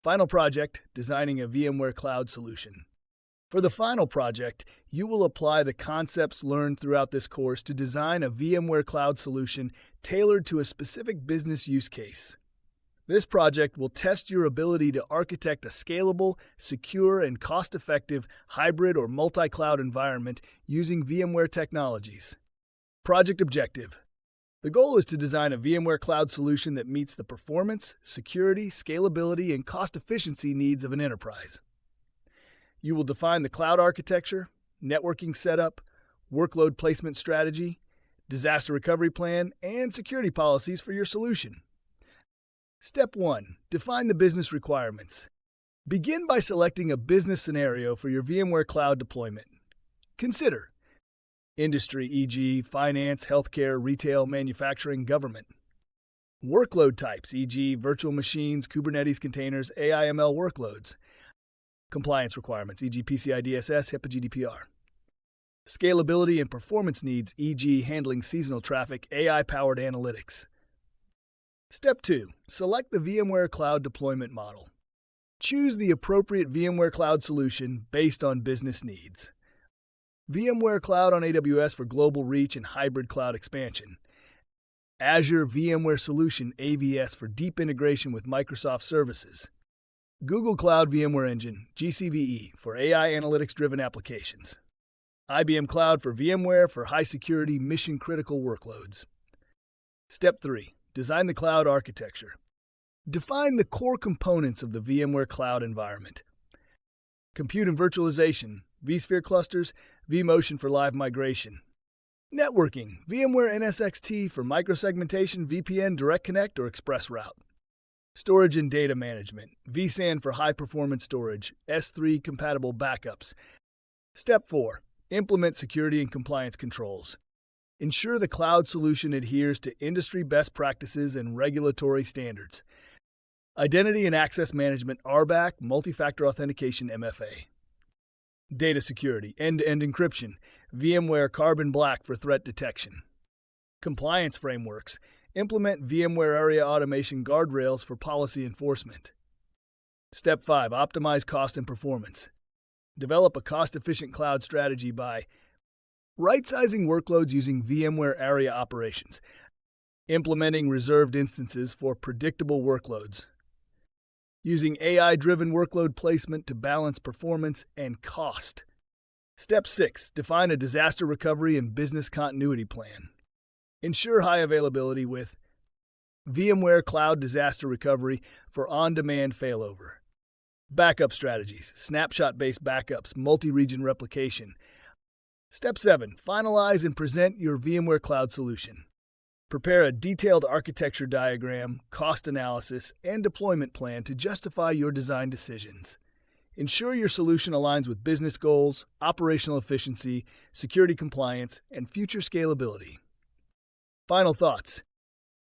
Final project, designing a VMware Cloud solution. For the final project, you will apply the concepts learned throughout this course to design a VMware Cloud solution tailored to a specific business use case. This project will test your ability to architect a scalable, secure, and cost-effective hybrid or multi-cloud environment using VMware technologies. Project objective. The goal is to design a VMware Cloud solution that meets the performance, security, scalability, and cost efficiency needs of an enterprise. You will define the cloud architecture, networking setup, workload placement strategy, disaster recovery plan, and security policies for your solution. Step 1. Define the business requirements. Begin by selecting a business scenario for your VMware Cloud deployment. Consider industry, e.g., finance, healthcare, retail, manufacturing, government. Workload types, e.g., virtual machines, Kubernetes containers, AI/ML workloads. Compliance requirements, e.g., PCI DSS, HIPAA GDPR. Scalability and performance needs, e.g., handling seasonal traffic, AI-powered analytics. Step 2. Select the VMware Cloud deployment model. Choose the appropriate VMware Cloud solution based on business needs. VMware Cloud on AWS for global reach and hybrid cloud expansion. Azure VMware Solution AVS for deep integration with Microsoft services. Google Cloud VMware Engine GCVE for AI analytics-driven applications. IBM Cloud for VMware for high-security, mission-critical workloads. Step 3. Design the cloud architecture. Define the core components of the VMware Cloud environment. Compute and virtualization, vSphere clusters, vMotion for live migration. Networking, VMware NSX-T for microsegmentation, VPN, Direct Connect, or Express Route. Storage and data management, vSAN for high-performance storage, S3 compatible backups. Step 4. Implement security and compliance controls. Ensure the cloud solution adheres to industry best practices and regulatory standards. Identity and access management, RBAC, multi-factor authentication, MFA. Data security, end-to-end encryption, VMware Carbon Black for threat detection. Compliance frameworks, implement VMware Aria Automation guardrails for policy enforcement. Step 5. Optimize cost and performance. Develop a cost-efficient cloud strategy by right-sizing workloads using VMware Aria Operations, implementing reserved instances for predictable workloads, using AI-driven workload placement to balance performance and cost. Step 6. Define a disaster recovery and business continuity plan. Ensure high availability with VMware Cloud Disaster Recovery for on-demand failover. Backup strategies, snapshot-based backups, multi-region replication. Step 7. Finalize and present your VMware Cloud solution. Prepare a detailed architecture diagram, cost analysis, and deployment plan to justify your design decisions. Ensure your solution aligns with business goals, operational efficiency, security compliance, and future scalability. Final thoughts.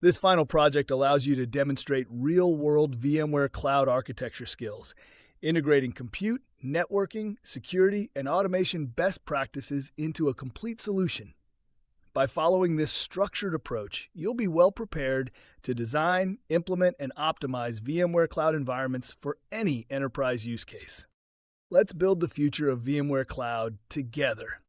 This final project allows you to demonstrate real-world VMware Cloud architecture skills, integrating compute, networking, security, and automation best practices into a complete solution. By following this structured approach, you'll be well prepared to design, implement, and optimize VMware Cloud environments for any enterprise use case. Let's build the future of VMware Cloud together.